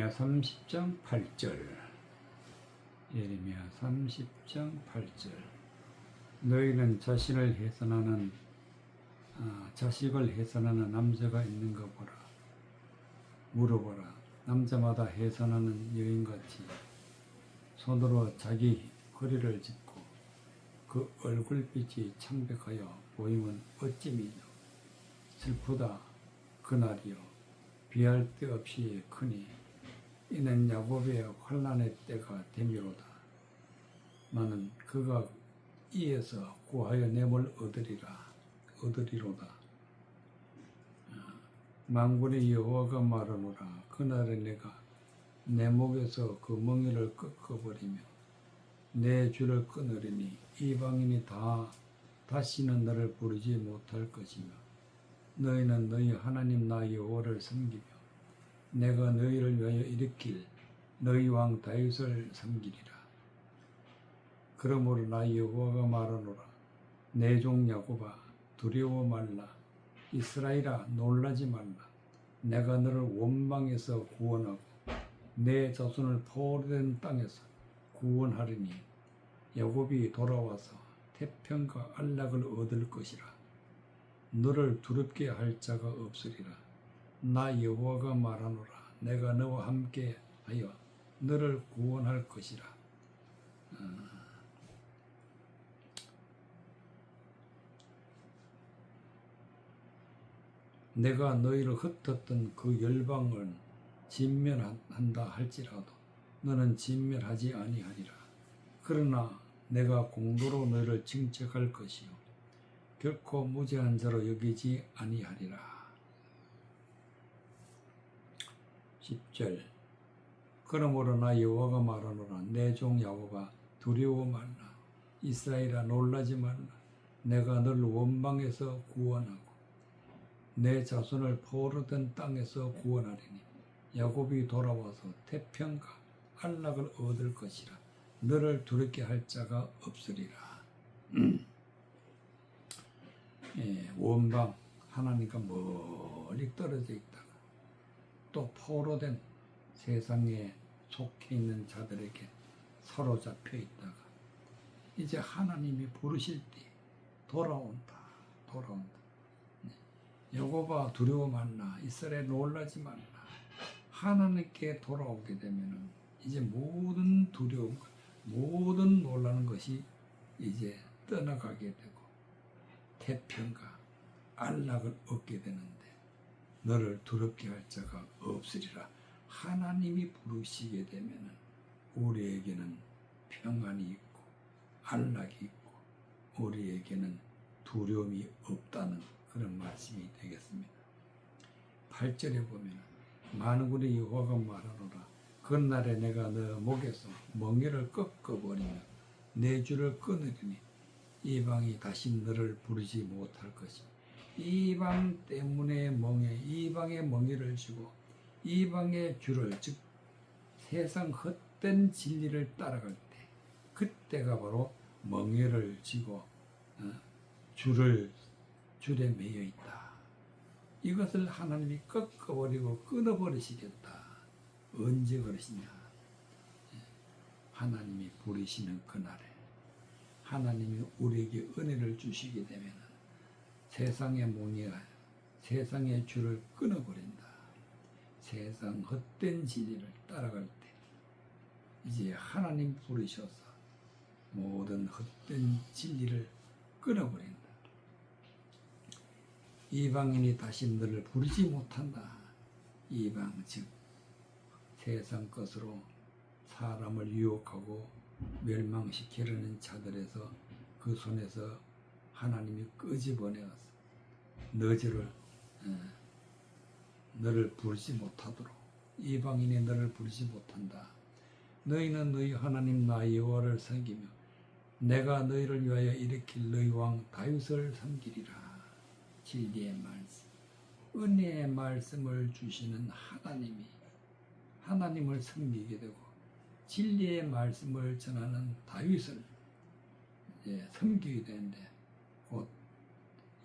예레미야 30장 8절. 예레미야 30장 8절. 너희는 자식을 해산하는 남자가 있는가 보라. 물어보라. 남자마다 해산하는 여인같이 손으로 자기 허리를 짚고 그 얼굴빛이 창백하여 보이면 어찌미뇨. 슬프다 그날이요 비할 데 없이 크니 이는 야곱의 환난의 때가 되미로다. 나는 그가 이에서 구하여 내몰 얻으리로다. 만군의 여호와가 말하노라. 그날에 내가 내 목에서 그 멍에를 꺾어버리며 내 줄을 끊으리니 이방인이 다시는 너를 부르지 못할 것이며 너희는 너희 하나님 나 여호와를 섬기며 내가 너희를 위하여 일으킬 너희 왕 다윗을 섬기리라. 그러므로 나 여호와가 말하노라. 내 종 야곱아 두려워 말라. 이스라엘아 놀라지 말라. 내가 너를 원방에서 구원하고 내 자손을 포로된 땅에서 구원하리니 야곱이 돌아와서 태평과 안락을 얻을 것이라. 너를 두렵게 할 자가 없으리라. 나 여호와가 말하노라. 내가 너와 함께 하여 너를 구원할 것이라. 내가 너희를 흩었던 그 열방을 진멸한다 할지라도 너는 진멸하지 아니하리라. 그러나 내가 공도로 너희를 징책할 것이요 결코 무죄한 자로 여기지 아니하리라. 10절. 그러므로 나 여호와가 말하노라. 내 종 야곱아 두려워 말라. 이스라엘아 놀라지 말라. 내가 너를 원방에서 구원하고 내 자손을 포로된 땅에서 구원하리니 야곱이 돌아와서 태평과 안락을 얻을 것이라. 너를 두렵게 할 자가 없으리라. 원방 하나님과 멀리 떨어져 있다가 또 포로된 세상에 속해 있는 자들에게 사로잡혀 있다가 이제 하나님이 부르실 때 돌아온다. 야곱아 두려워 말라. 이스라엘 놀라지 말라. 하나님께 돌아오게 되면은 이제 모든 두려움, 모든 놀라는 것이 이제 떠나가게 되고 태평과 안락을 얻게 되는데 너를 두렵게 할 자가 없으리라. 하나님이 부르시게 되면은 우리에게는 평안이 있고 안락이 있고 우리에게는 두려움이 없다는 그런 말씀이 되겠습니다. 8절에 보면 만군의 여호와가 말하노라. 그날에 내가 너 목에서 멍에를 꺾어버리며 내 줄을 끊으리니 이방이 다시 너를 부르지 못할 것이며 이방 때문에 이방의 멍에를 쥐고 이방의 줄을 즉 세상 헛된 진리를 따라갈 때 그때가 바로 멍에를 쥐고 줄에 매여 있다. 이것을 하나님이 꺾어버리고 끊어버리시겠다. 언제 그러시냐? 하나님이 부르시는 그날에 하나님이 우리에게 은혜를 주시게 되면 세상의 몽에가 세상의 줄을 끊어버린다. 세상 헛된 진리를 따라갈 때 이제 하나님 부르셔서 모든 헛된 진리를 끊어버린다. 이방인이 다시 너를 부르지 못한다. 이방 즉 세상 것으로 사람을 유혹하고 멸망시키려는 자들에서 그 손에서 하나님이 끄집어내어서 너를 부르지 못하도록 이방인이 너를 부르지 못한다. 너희는 너희 하나님 나 여호와를 섬기며 내가 너희를 위하여 일으킬 너희 왕 다윗을 섬기리라. 진리의 말씀, 은혜의 말씀을 주시는 하나님을 섬기게 되고 진리의 말씀을 전하는 다윗을 섬기게 되는데 곧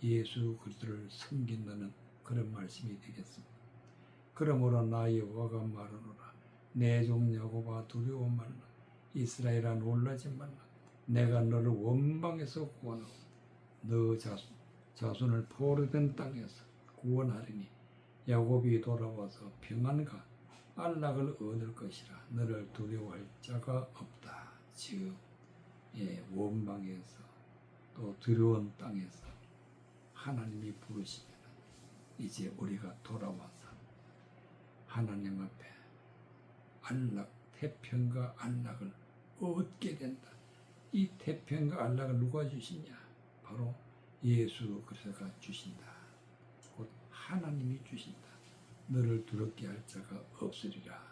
예수 그리스도를 섬긴다는 그런 말씀이 되겠습니다. 그러므로 나 여호와가 말하노라. 내 종 야곱아 두려워 말라. 이스라엘아 놀라지 말라. 내가 너를 원방에서 구원하고 너 자손을 포로된 땅에서 구원하리니 야곱이 돌아와서 평안과 안락을 얻을 것이라. 너를 두려워할 자가 없다. 즉 원방에서 또 두려운 땅에서 하나님이 부르시면 이제 우리가 돌아와서 하나님 앞에 안락, 태평과 안락을 얻게 된다. 이 태평과 안락을 누가 주시냐? 바로 예수 그리스도가 주신다. 곧 하나님이 주신다. 너를 두렵게 할 자가 없으리라.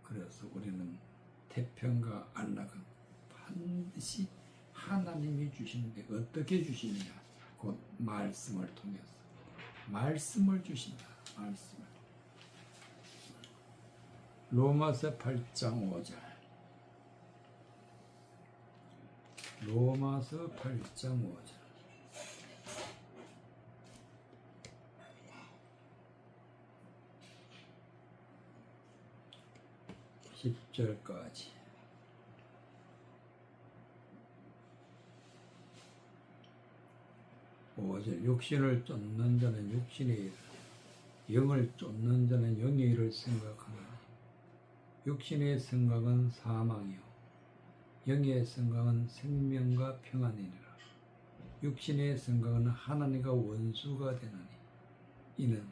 그래서 우리는 태평과 안락은 반드시 하나님이 주시는데 어떻게 주시느냐? 곧 말씀을 통해서 말씀을 주신다. 말씀을. 로마서 8장 5절. 로마서 8장 5절. 10절까지. 육신을 쫓는 자는 육신의 일을, 영을 쫓는 자는 영의 일을 생각하나니 육신의 생각은 사망이요 영의 생각은 생명과 평안이니라. 육신의 생각은 하나님과 원수가 되나니 이는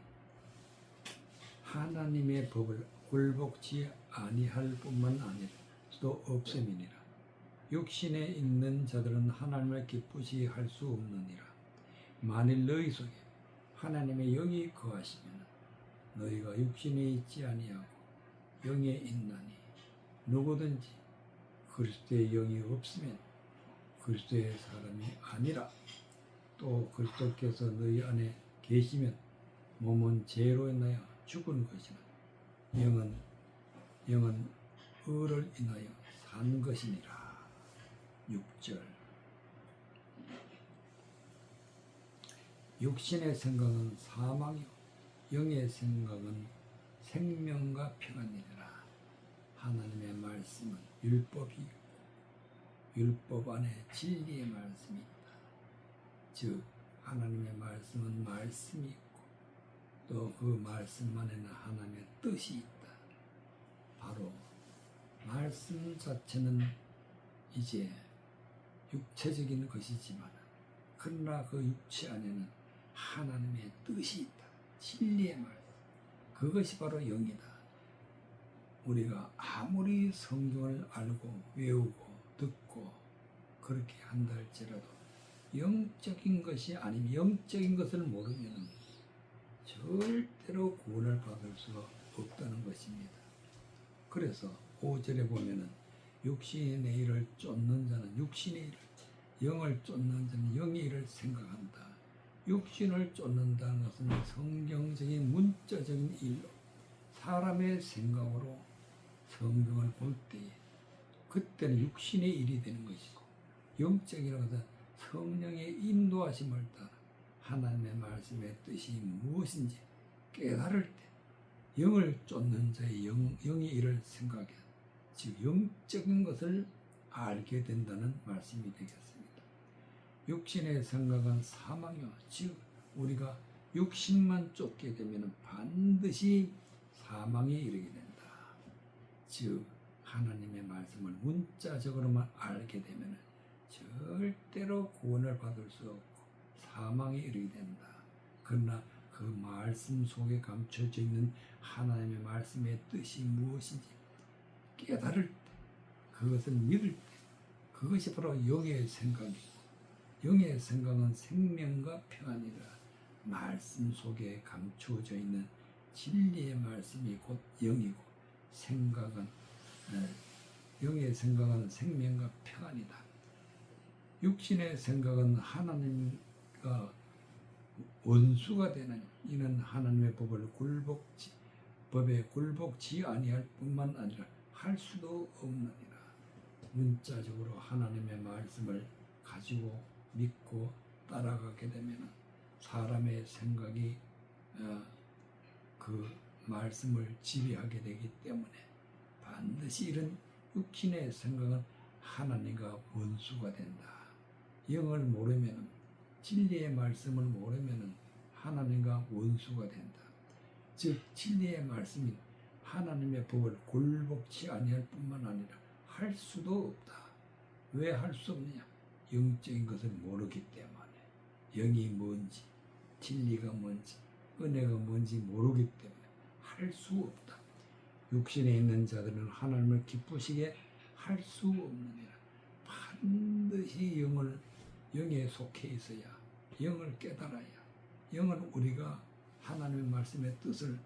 하나님의 법을 굴복치 아니할 뿐만 아니라 또 없음이니라. 육신에 있는 자들은 하나님을 기쁘시 할 수 없느니라. 만일 너희 속에 하나님의 영이 거하시면 너희가 육신에 있지 아니하고 영에 있나니 누구든지 그리스도의 영이 없으면 그리스도의 사람이 아니라. 또 그리스도께서 너희 안에 계시면 몸은 죄로 인하여 죽은 것이나 영은 의를 인하여 산 것이니라. 6절. 육신의 생각은 사망이요 영의 생각은 생명과 평안이니라. 하나님의 말씀은 율법이 있고 율법 안에 진리의 말씀이 있다. 즉 하나님의 말씀은 말씀이 있고 또 그 말씀 안에는 하나님의 뜻이 있다. 바로 말씀 자체는 이제 육체적인 것이지만 그러나 그 육체 안에는 하나님의 뜻이 있다. 진리의 말씀. 그것이 바로 영이다. 우리가 아무리 성경을 알고 외우고 듣고 그렇게 한다 할지라도 영적인 것이 아니면 영적인 것을 모르면 절대로 구원을 받을 수가 없다는 것입니다. 그래서 5절에 보면은 육신의 일을 쫓는 자는 육신의 일을, 영을 쫓는 자는 영의 일을 생각한다. 육신을 쫓는다는 것은 성경적인 문자적인 일로 사람의 생각으로 성경을 볼 때에 그때는 육신의 일이 되는 것이고, 영적이라고 해서 성령의 인도하심을 따라 하나님의 말씀의 뜻이 무엇인지 깨달을 때 영을 쫓는 자의 영의 일을 생각해, 즉 영적인 것을 알게 된다는 말씀이 되겠습니다. 육신의 생각은 사망이요, 즉 우리가 육신만 쫓게 되면 반드시 사망에 이르게 된다. 즉 하나님의 말씀을 문자적으로만 알게 되면 절대로 구원을 받을 수 없고 사망에 이르게 된다. 그러나 그 말씀 속에 감춰져 있는 하나님의 말씀의 뜻이 무엇인지 깨달을 때, 그것을 믿을 때, 그것이 바로 영의 생각이고, 영의 생각은 생명과 평안이라. 말씀 속에 감추어져 있는 진리의 말씀이 곧 영이고, 영의 생각은 생명과 평안이다. 육신의 생각은 하나님과 원수가 되는, 이는 하나님의 법에 굴복치 아니할 뿐만 아니라 할 수도 없느니라. 문자적으로 하나님의 말씀을 가지고 믿고 따라가게 되면 사람의 생각이 그 말씀을 지배하게 되기 때문에 반드시 이런 육신의 생각은 하나님과 원수가 된다. 영을 모르면, 진리의 말씀을 모르면 하나님과 원수가 된다. 즉 진리의 말씀인 하나님의 법을 굴복치 아니할 뿐만 아니라 할 수도 없다. 왜 할 수 없느냐? 영적인 것을 모르기 때문에. 영이 뭔지, 진리가 뭔지, 은혜가 뭔지 모르기 때문에 할 수 없다. 육신에 있는 자들은 하나님을 기쁘시게 할 수 없느니라. 반드시 영에 속해 있어야, 영을 깨달아야, 영은 우리가 하나님의 말씀의 뜻을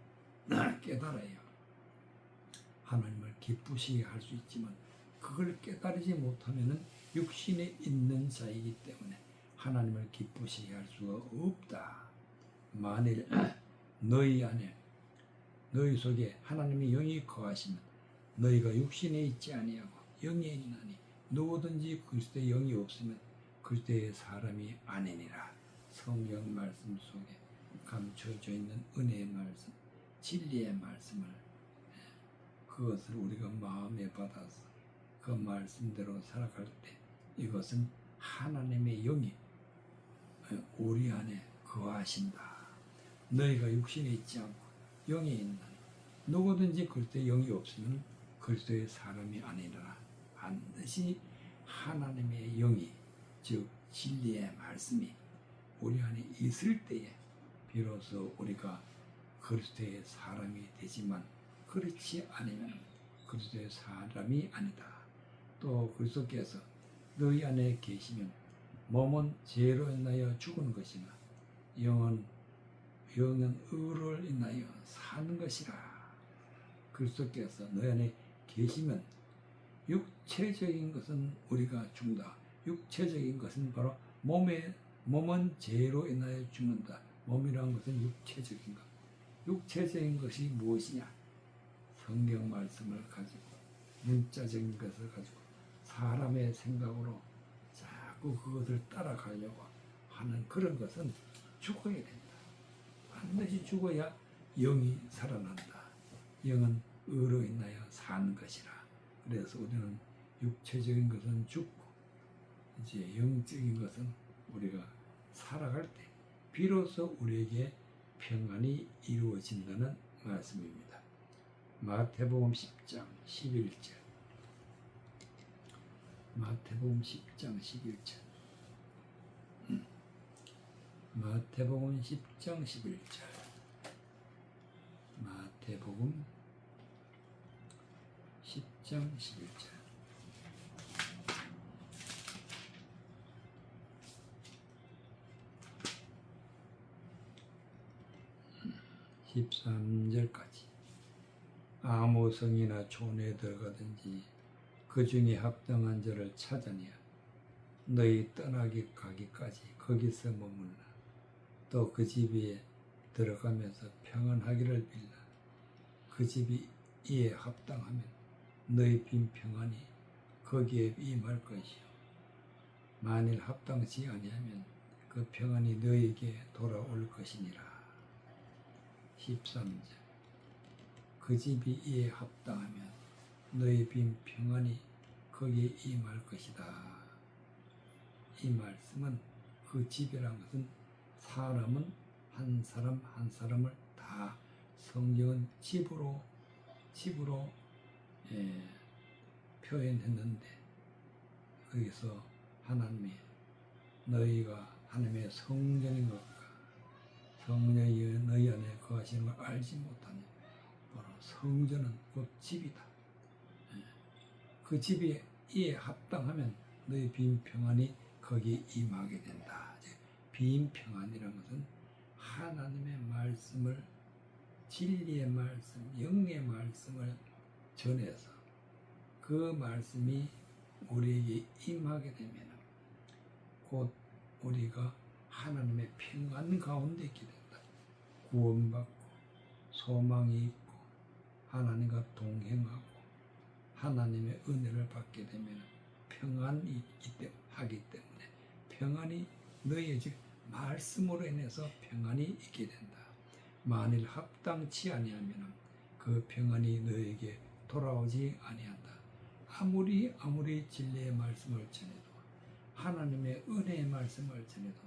깨달아야 하나님을 기쁘시게 할 수 있지만, 그걸 깨달지 못하면 육신에 있는 자이기 때문에 하나님을 기쁘시게 할 수가 없다. 만일 너희 안에, 너희 속에 하나님의 영이 거하시면 너희가 육신에 있지 아니하고 영에 있나니, 누구든지 그리스도의 영이 없으면 그리스도의 사람이 아니니라. 성경 말씀 속에 감춰져 있는 은혜의 말씀, 진리의 말씀을, 그것을 우리가 마음에 받아서 그 말씀대로 살아갈 때 이것은 하나님의 영이 우리 안에 거하신다. 너희가 육신에 있지 않고 영에 있나니, 누구든지 그리스도의 영이 없으면 그리스도의 사람이 아니라. 반드시 하나님의 영이, 즉 진리의 말씀이 우리 안에 있을 때에 비로소 우리가 그리스도의 사람이 되지만, 그렇지 않으면 그리스도의 사람이 아니다. 또 그리스도께서 너희 안에 계시면 몸은 죄로 인하여 죽은 것이나 영은 의를 인하여 사는 것이라. 그리스도께서 너희 안에 계시면 육체적인 것은 우리가 죽는다. 육체적인 것은 바로 몸은 죄로 인하여 죽는다. 몸이라는 것은 육체적인 것. 육체적인 것이 무엇이냐? 성경 말씀을 가지고, 문자적인 것을 가지고 사람의 생각으로 자꾸 그것을 따라가려고 하는 그런 것은 죽어야 된다. 반드시 죽어야 영이 살아난다. 영은 의로 인하여 사는 것이라. 그래서 우리는 육체적인 것은 죽고 이제 영적인 것은 우리가 살아갈 때 비로소 우리에게 평안이 이루어진다는 말씀입니다. 마태복음 10장 11절. 마태복음 10장 11절. 마태복음 10장 11절. 마태복음 10장 11절. 13절까지. 아무 성이나 촌에 들어가든지 그 중에 합당한 자를 찾아내야 너희 떠나기 가기까지 거기서 머물라. 또 그 집에 들어가면서 평안하기를 빌라. 그 집이 이에 합당하면 너희 빈 평안이 거기에 임할 것이요, 만일 합당치 아니하면 그 평안이 너희에게 돌아올 것이니라. 13절. 그 집이 이에 합당하면 너희 빈 평안이 거기에 임할 것이다. 이 말씀은 그 집이라는 것은 사람은 한 사람 한 사람을 다 성경은 집으로 표현했는데, 거기서 하나님이 너희가 하나님의 성전인 것과 성령이 너희 안에 거하시는 걸 알지 못하니 바로 성전은 곧 집이다. 그 집이 이에 합당하면 너희 빈 평안이 거기에 임하게 된다. 빈 평안이라는 것은 하나님의 말씀을, 진리의 말씀, 영의 말씀을 전해서 그 말씀이 우리에게 임하게 되면 곧 우리가 하나님의 평안 가운데 있게 된다. 구원받고 소망이 있고 하나님과 동행하고 하나님의 은혜를 받게 되면 평안이 하기 때문에 평안이 너희의 즉 말씀으로 인해서 평안이 있게 된다. 만일 합당치 아니하면 그 평안이 너에게 돌아오지 아니한다. 아무리 진리의 말씀을 전해도 하나님의 은혜의 말씀을 전해도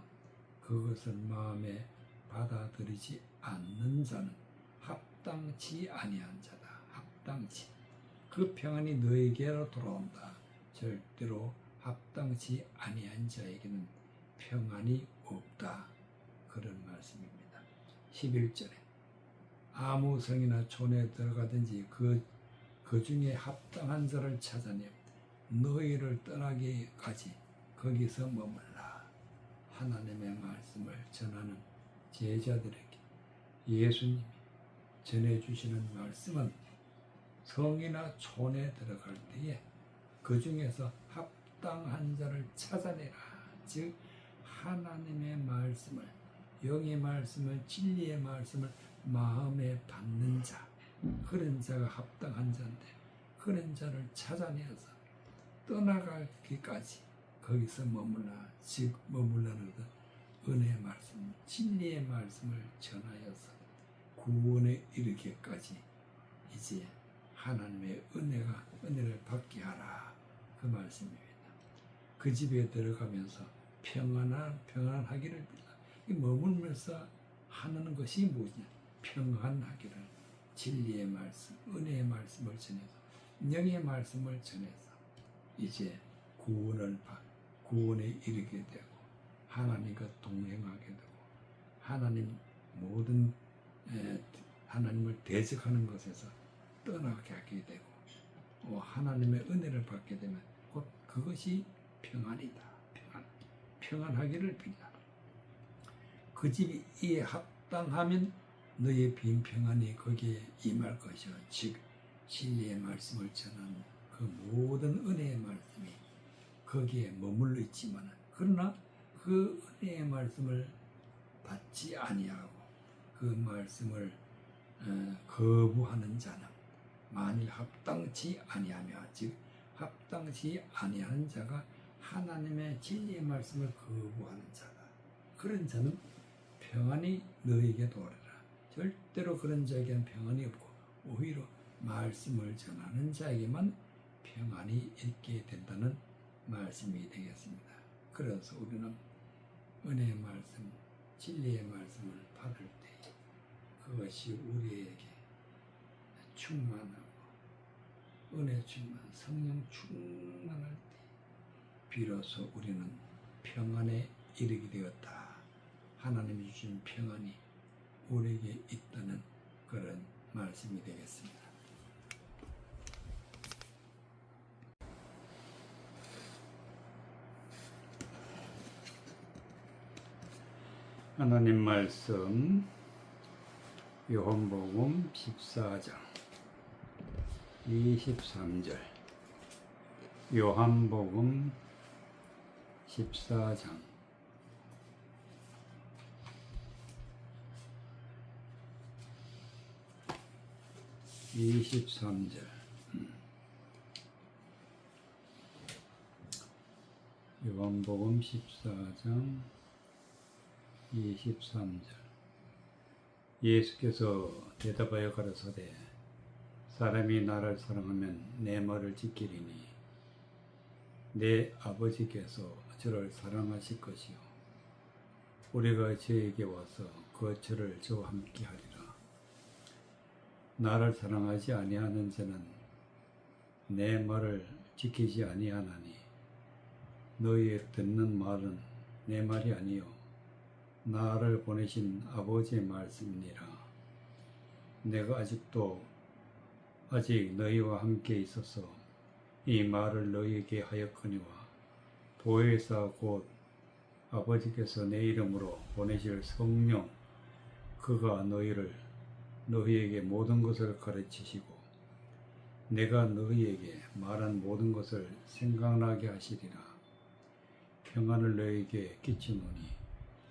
그것을 마음에 받아들이지 않는 자는 합당치 아니한 자다. 합당치. 그 평안이 너에게로 돌아온다. 절대로 합당치 아니한 자에게는 평안이 없다. 그런 말씀입니다. 11절에 아무 성이나 촌에 들어가든지 그 중에 합당한 자를 찾아내 너희를 떠나기까지 거기서 머물라. 하나님의 말씀을 전하는 제자들에게 예수님이 전해주시는 말씀은 성이나 촌에 들어갈 때에 그 중에서 합당한 자를 찾아내라. 즉 하나님의 말씀을, 영의 말씀을, 진리의 말씀을 마음에 받는 자, 그런 자가 합당한 자인데 그런 자를 찾아내어서 떠나가기까지 거기서 머물라. 즉 머물라는 것, 은혜의 말씀, 진리의 말씀을 전하여서 구원에 이르기까지 이제 하나님의 은혜를 받게 하라. 그 말씀입니다. 그 집에 들어가면서 평안하기를 빌라. 머물면서 하는 것이 뭐냐? 평안하기를. 진리의 말씀, 은혜의 말씀을 전해서, 영의 말씀을 전해서 이제 구원에 이르게 되고 하나님과 동행하게 되고 하나님 모든 하나님을 대적하는 것에서 떠나게 하게 되고 하나님의 은혜를 받게 되면 곧 그것이 평안이다. 평안하기를 빌라. 그 집이 이에 합당하면 너의 빈 평안이 거기에 임할 것이요. 즉 진리의 말씀을 전하는 그 모든 은혜의 말씀이 거기에 머물러 있지만 그러나 그 은혜의 말씀을 받지 아니하고 그 말씀을 거부하는 자는 만일 합당치 아니하며 즉 합당치 아니하는 자가 하나님의 진리의 말씀을 거부하는 자다. 그런 자는 평안이 너에게 도래라. 절대로 그런 자에게는 평안이 없고 오히려 말씀을 전하는 자에게만 평안이 있게 된다는 말씀이 되겠습니다. 그래서 우리는 은혜의 말씀, 진리의 말씀을 받을 때 그것이 우리에게 충만하고 은혜 충만, 성령 충만할 때 비로소 우리는 평안에 이르게 되었다. 하나님이 주신 평안이 우리에게 있다는 그런 말씀이 되겠습니다. 하나님 말씀 요한복음 14장 23절 요한복음 14장 23절 요한복음 14장 23절 예수께서 대답하여 가라사대 사람이 나를 사랑하면 내 말을 지키리니 내 아버지께서 저를 사랑하실 것이요 우리가 저에게 와서 그 저를 저와 함께 하리라. 나를 사랑하지 아니하는 자는 내 말을 지키지 아니하나니 너희의 듣는 말은 내 말이 아니요 나를 보내신 아버지의 말씀이니라. 내가 아직 너희와 함께 있어서 이 말을 너희에게 하였거니와 보혜사 곧 아버지께서 내 이름으로 보내실 성령 그가 너희에게 모든 것을 가르치시고 내가 너희에게 말한 모든 것을 생각나게 하시리라. 평안을 너희에게 끼치노니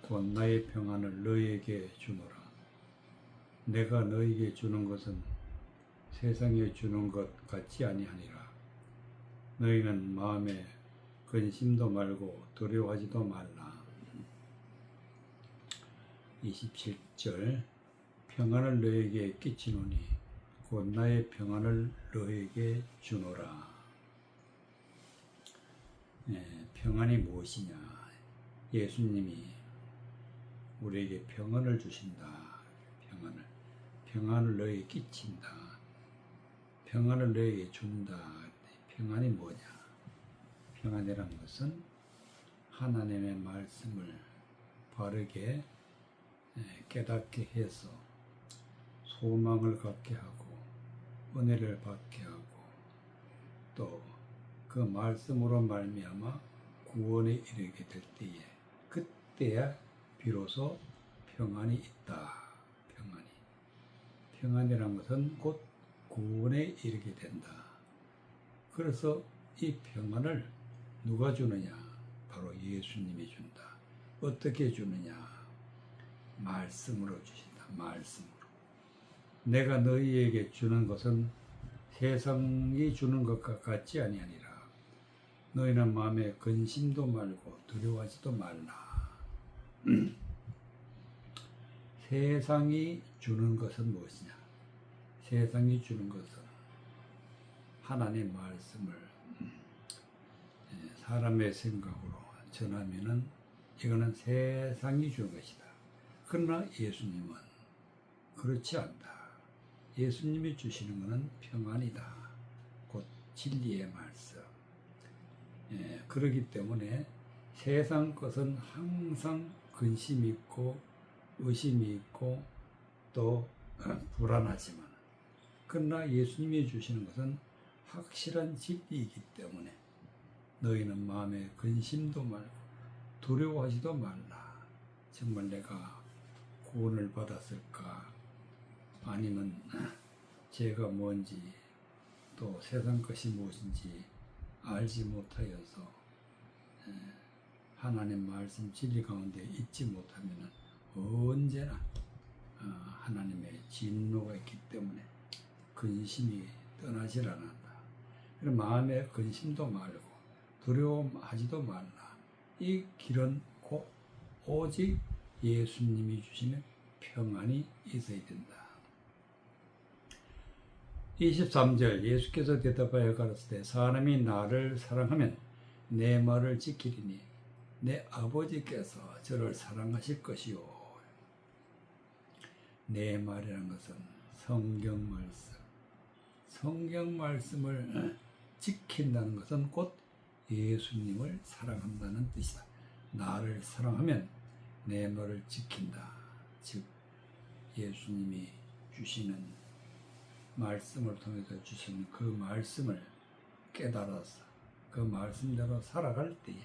곧 나의 평안을 너희에게 주노라. 내가 너희에게 주는 것은 세상에 주는 것 같지 아니하니라. 너희는 마음에 근심도 말고 두려워하지도 말라. 27절 평안을 너희에게 끼치노니 곧 나의 평안을 너에게 주노라. 평안이 무엇이냐? 예수님이 우리에게 평안을 주신다. 평안을 너에게 끼친다. 평안을 너에게 준다. 평안이 뭐냐? 평안이란 것은 하나님의 말씀을 바르게 깨닫게 해서 소망을 갖게 하고 은혜를 받게 하고 또 그 말씀으로 말미암아 구원에 이르게 될 때에 그때야 비로소 평안이 있다. 평안이란 것은 곧 구원에 이르게 된다. 그래서 이 평안을 누가 주느냐? 바로 예수님이 준다. 어떻게 주느냐? 말씀으로 주신다. 말씀으로. 내가 너희에게 주는 것은 세상이 주는 것과 같지 아니하니라. 너희는 마음에 근심도 말고 두려워하지도 말라. 세상이 주는 것은 무엇이냐? 세상이 주는 것은 하나님의 말씀을 사람의 생각으로 전하면은 이거는 세상이 주는 것이다. 그러나 예수님은 그렇지 않다. 예수님이 주시는 것은 평안이다. 곧 진리의 말씀. 그렇기 때문에 세상 것은 항상 근심이 있고 의심이 있고 또 불안하지만 그러나 예수님이 주시는 것은 확실한 진리이기 때문에 너희는 마음에 근심도 말고 두려워하지도 말라. 정말 내가 구원을 받았을까? 아니면 죄가 뭔지 또 세상 것이 무엇인지 알지 못하여서 하나님 말씀 진리 가운데 있지 못하면 언제나 하나님의 진노가 있기 때문에 근심이 떠나질 않는다. 그래서 마음에 근심도 말고 두려움하지도 말라. 이 길은 곧 오직 예수님이 주시는 평안이 있어야 된다. 23절 예수께서 대답하여 가라사대 사람이 나를 사랑하면 내 말을 지키리니 내 아버지께서 저를 사랑하실 것이요. 내 말이라는 것은 성경 말씀을 지킨다는 것은 곧 예수님을 사랑한다는 뜻이다. 나를 사랑하면 내 말을 지킨다. 즉 예수님이 주시는 말씀을 통해서 주시는 그 말씀을 깨달아서 그 말씀대로 살아갈 때에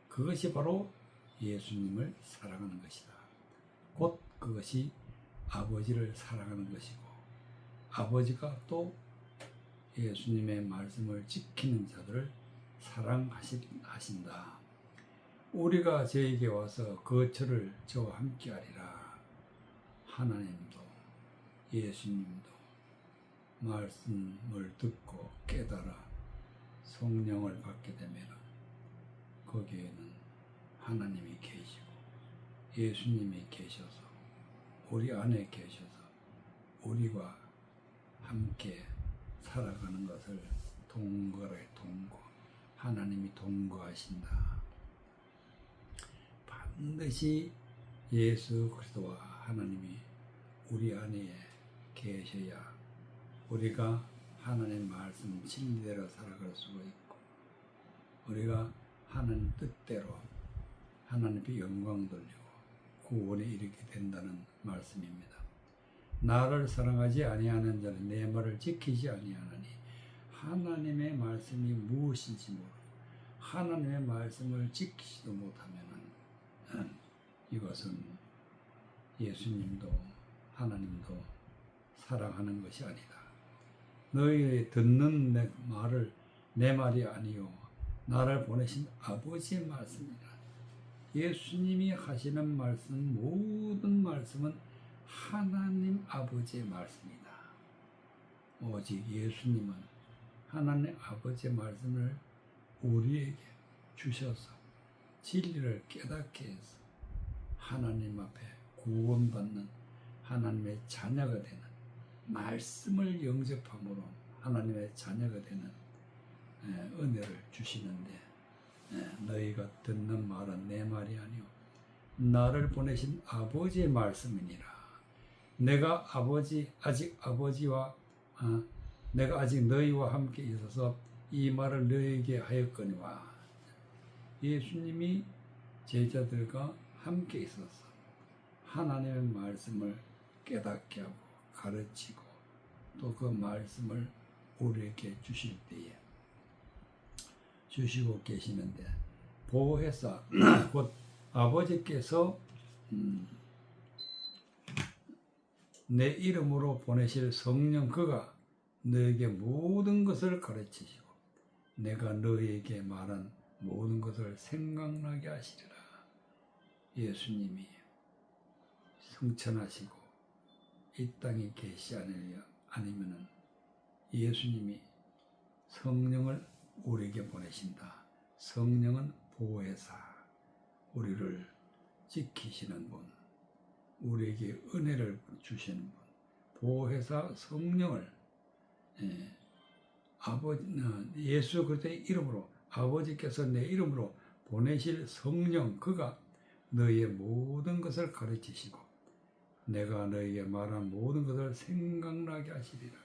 그것이 바로 예수님을 사랑하는 것이다. 곧 그것이 아버지를 사랑하는 것이고 아버지가 또 예수님의 말씀을 지키는 자들을 사랑하신다. 우리가 저에게 와서 거처를 저와 함께 하리라. 하나님도 예수님도 말씀을 듣고 깨달아 성령을 받게 되면 거기에는 하나님이 계시고 예수님이 계셔서 우리 안에 계셔서 우리와 함께 살아가는 것을 하나님이 동거하신다. 반드시 예수 그리스도와 하나님이 우리 안에 계셔야 우리가 하나님 말씀 진리대로 살아갈 수가 있고 우리가 하나님 뜻대로 하나님께 영광 돌리고 구원에 이르게 된다는 말씀입니다. 나를 사랑하지 아니하는 자는 내 말을 지키지 아니하나니 하나님의 말씀이 무엇인지 모르고 하나님의 말씀을 지키지도 못하면 이것은 예수님도 하나님도 사랑하는 것이 아니다. 너희 듣는 내 말이 아니요 나를 보내신 아버지의 말씀이라. 예수님이 하시는 말씀 모든 말씀은 하나님 아버지의 말씀이다. 오직 예수님은 하나님 아버지의 말씀을 우리에게 주셔서 진리를 깨닫게 해서 하나님 앞에 구원받는 하나님의 자녀가 되는 말씀을 영접함으로 하나님의 자녀가 되는 은혜를 주시는데, 너희가 듣는 말은 내 말이 아니오 나를 보내신 아버지의 말씀이니라. 내가 아직 너희와 함께 있어서 이 말을 너희에게 하였거니와. 예수님이 제자들과 함께 있어서 하나님의 말씀을 깨닫게 하고 가르치고 또 그 말씀을 우리에게 주실 때에 주시고 계시는데, 보혜사 곧 아버지께서 내 이름으로 보내실 성령, 그가 너에게 모든 것을 가르치시고 내가 너희에게 말한 모든 것을 생각나게 하시리라. 예수님이 성천하시고 이 땅에 계시지 아니면은 예수님이 성령을 우리에게 보내신다. 성령은 보혜사, 우리를 지키시는 분, 우리에게 은혜를 주시는 분, 보혜사 성령을 예수 그리스도의 이름으로, 아버지께서 내 이름으로 보내실 성령, 그가 너희의 모든 것을 가르치시고 내가 너희에게 말한 모든 것을 생각나게 하시리라.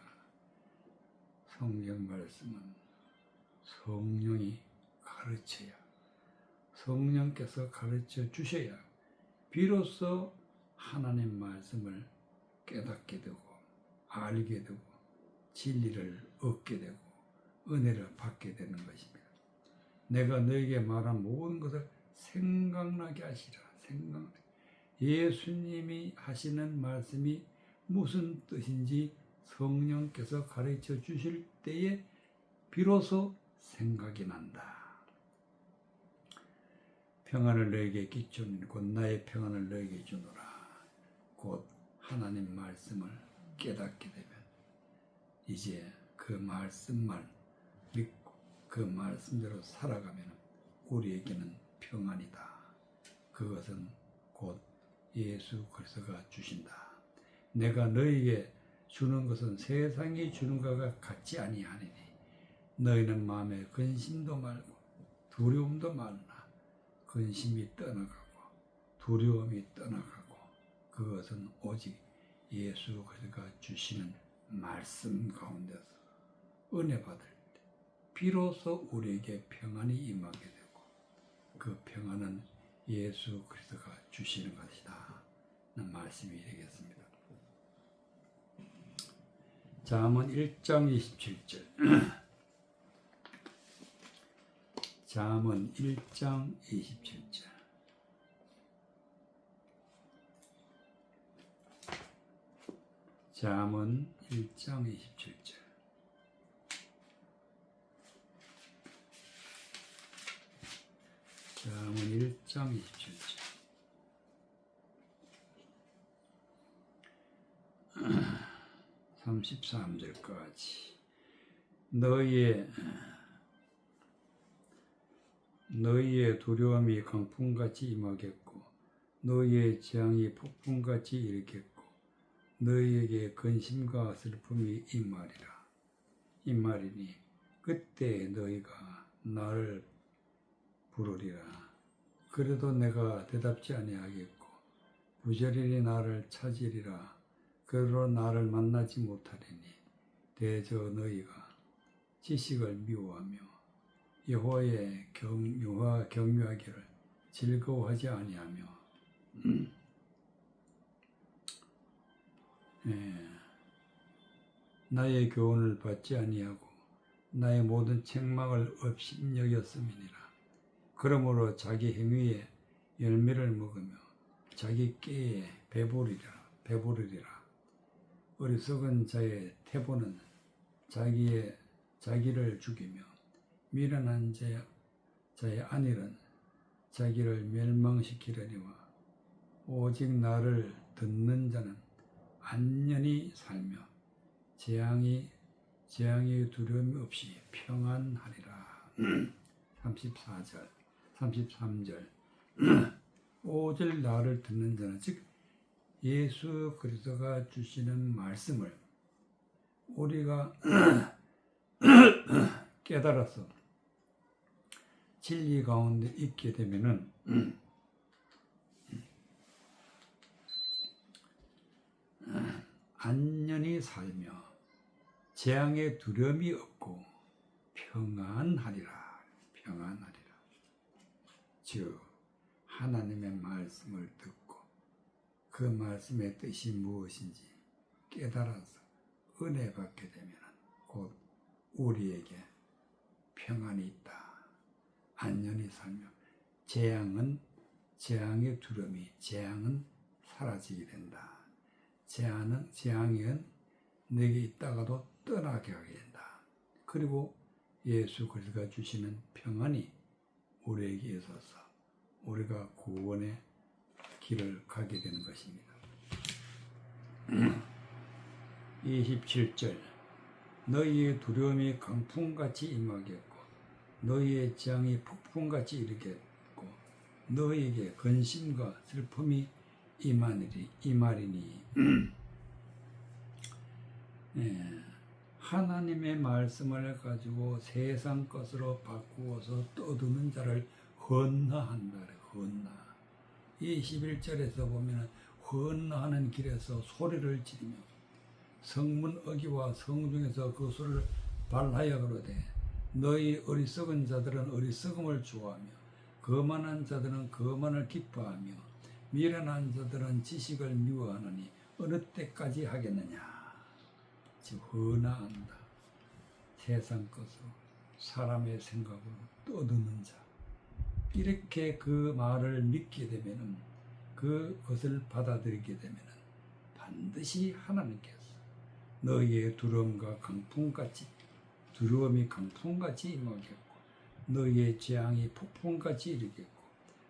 성경 말씀은 성령이 가르쳐야, 성령께서 가르쳐 주셔야 비로소 하나님 말씀을 깨닫게 되고 알게 되고 진리를 얻게 되고 은혜를 받게 되는 것입니다. 내가 너에게 말한 모든 것을 생각나게 하시라. 예수님이 하시는 말씀이 무슨 뜻인지 성령께서 가르쳐 주실 때에 비로소 생각이 난다. 평안을 너에게 끼치는 곧 나의 평안을 너에게 주노라. 곧 하나님 말씀을 깨닫게 되면 이제 그 말씀만 믿고 그 말씀대로 살아가면 우리에게는 평안이다. 그것은 곧 예수 그리스도가 주신다. 내가 너희에게 주는 것은 세상이 주는 것과 같지 아니하니니 너희는 마음에 근심도 말고 두려움도 말라. 근심이 떠나가고 두려움이 떠나가고 그것은 오직 예수 그리스도가 주시는 말씀 가운데서 은혜 받을 때 비로소 우리에게 평안이 임하게 되고 그 평안은 예수 그리스도가 주시는 것이다 는 말씀이 되겠습니다. 잠언 1장 27절 잠언 1장 27절 잠언 1장 27절 잠언 1장 27절 33절까지 너희의 두려움이 강풍같이 임하겠고 너희의 재앙이 폭풍같이 일겠고 너희에게 근심과 슬픔이 임하리니 그때 너희가 나를 부르리라. 그래도 내가 대답지 아니하겠고 부지런히 나를 찾으리라. 그러로 나를 만나지 못하리니 대저 너희가 지식을 미워하며 여호와 경유하기를 즐거워하지 아니하며 나의 교훈을 받지 아니하고 나의 모든 책망을 업신여겼음이니라. 그러므로 자기 행위의 열매를 먹으며 자기 깨에 배부르리라. 어리석은 자의 태보는 자기를 죽이며 미련한 자의 안일은 자기를 멸망시키려니와 오직 나를 듣는 자는 안전히 살며 재앙이 두려움 없이 평안하리라. 33절 오직 나를 듣는 자는 즉 예수 그리스도가 주시는 말씀을 우리가 깨달아서 진리 가운데 있게 되면은 안녕히 살며 재앙의 두려움이 없고 평안하리라. 평안하리라. 즉 하나님의 말씀을 듣고 그 말씀의 뜻이 무엇인지 깨달아서 은혜 받게 되면 곧 우리에게 평안이 있다. 안녕히 살며 재앙의 두려움이 재앙은 사라지게 된다. 재앙은 내게 있다가도 떠나게 하게 된다. 그리고 예수 그리스도가 주시는 평안이 우리에게 있어서 우리가 구원의 길을 가게 되는 것입니다. 27절 너희의 두려움이 강풍같이 임하겠고 너희의 재앙이 폭풍같이 이르겠고 너희에게 근심과 슬픔이 임하리니 하나님의 말씀을 가지고 세상 것으로 바꾸어서 떠드는 자를 헌나한다. 헌나. 21절에서 보면 헌나하는 길에서 소리를 지르며 성문 어기와 성중에서 그 소리를 발하여 그러되 너희 어리석은 자들은 어리석음을 좋아하며 거만한 자들은 거만을 기뻐하며 미련한 자들은 지식을 미워하느니 어느 때까지 하겠느냐. 즉 헌화한다. 세상 것으로 사람의 생각으로 떠드는 자. 이렇게 그 말을 믿게 되면은 그것을 받아들이게 되면은 반드시 하나님께서 너희의 두려움과 강풍같이 두려움이 강풍같이 임하겠고 너희의 재앙이 폭풍같이 이르겠고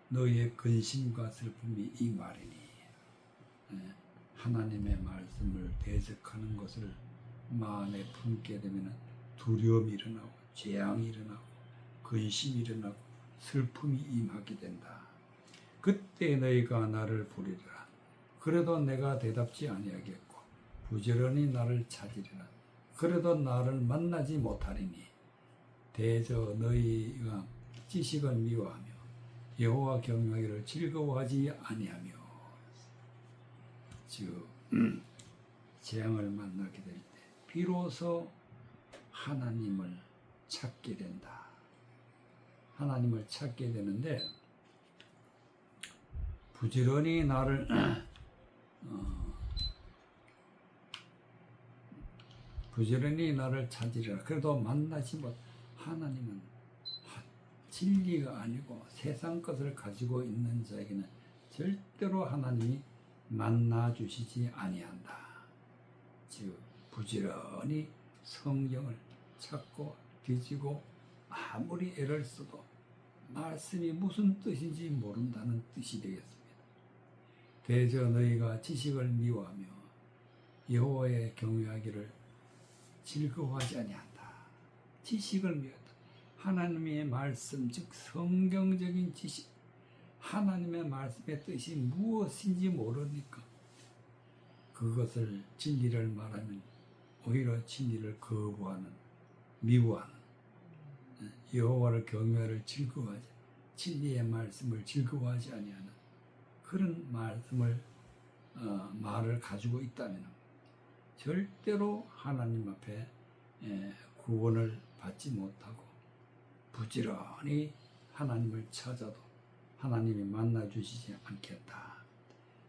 너희의 근심과 슬픔이 임하리니. 하나님의 말씀을 대적하는 것을 마음에 품게 되면 두려움이 일어나고 재앙이 일어나고 근심이 일어나고 슬픔이 임하게 된다. 그때 너희가 나를 부르리라. 그래도 내가 대답지 아니하겠고 부지런히 나를 찾으리라. 그래도 나를 만나지 못하리니 대저 너희가 지식을 미워하며 여호와 경외하기를 즐거워하지 아니하며. 즉 재앙을 만나게 될 때 비로소 하나님을 찾게 된다. 하나님을 찾게 되는데 부지런히 나를 찾으리라. 그래도 만나지 못. 하나님은 진리가 아니고 세상 것을 가지고 있는 자에게는 절대로 하나님이 만나 주시지 아니한다. 즉 부지런히 성경을 찾고 뒤지고 아무리 애를 써도 말씀이 무슨 뜻인지 모른다는 뜻이 되겠습니다. 대저 너희가 지식을 미워하며 여호와의 경외하기를 즐거워하지 아니한다. 지식을 미워한다. 하나님의 말씀 즉 성경적인 지식, 하나님의 말씀의 뜻이 무엇인지 모르니까 그것을 진리를 말하면 오히려 진리를 거부하는, 미워하는, 여호와를 경외를 즐거워하지, 진리의 말씀을 즐거워하지 아니하는 그런 말을 가지고 있다면 절대로 하나님 앞에 구원을 받지 못하고 부지런히 하나님을 찾아도 하나님이 만나 주시지 않겠다.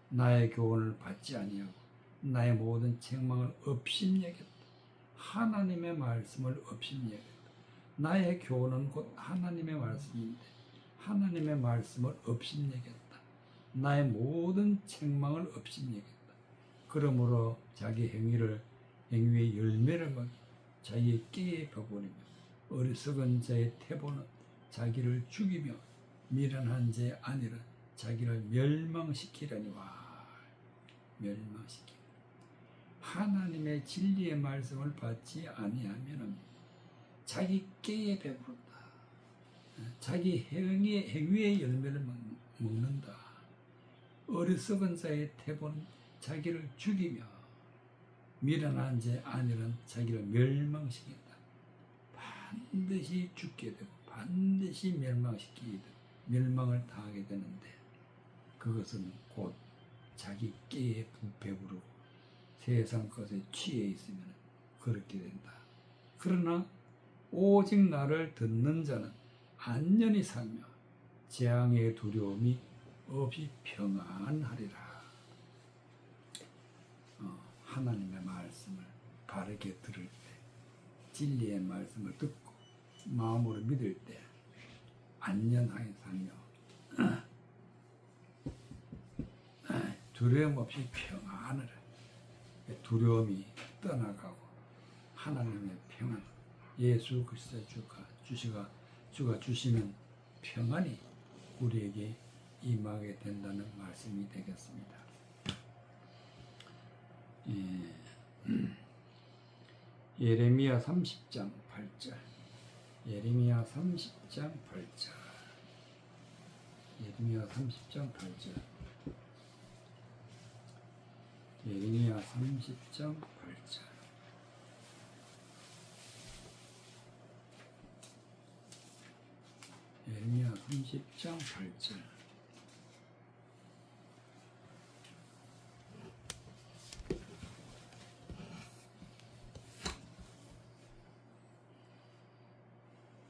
나의 교훈을 받지 아니하고 나의 모든 책망을 업신여겼다. 하나님의 말씀을 업신여겼다. 나의 교훈은 곧 하나님의 말씀인데 하나님의 말씀을 업신여겼다. 나의 모든 책망을 업신여겼다. 그러므로 자기 행위의 열매를 먹이 자기의 깨에 버리며 어리석은 자의 태보는 자기를 죽이며 미련한 자의 아내는 자기를 멸망시키려니와. 멸망시키려. 하나님의 진리의 말씀을 받지 아니하면 자기 깨에 배부른다. 자기 행위의 열매를 먹는다. 어리석은 자의 태보는 자기를 죽이며 미련한 자 안일은 자기를 멸망시킨다. 반드시 죽게 되고 반드시 멸망시키게 되고 멸망을 당하게 되는데 그것은 곧 자기 깨에 부패부르고 세상 것에 취해 있으면 그렇게 된다. 그러나 오직 나를 듣는 자는 안전히 살며 재앙의 두려움이 없이 평안하리라. 하나님의 말씀을 바르게 들을 때, 진리의 말씀을 듣고 마음으로 믿을 때 안전하게 살며 두려움 없이 평안을 해. 두려움이 떠나가고 하나님의 평안, 예수 그리스도의 주가 주시는 평안이 우리에게 임하게 된다는 말씀이 되겠습니다. 예레미야 30장 8절. 예레미야 30장 8절. 예레미야 30장 8절. 예레미야 30장 8절. 예레미야 30장 8절.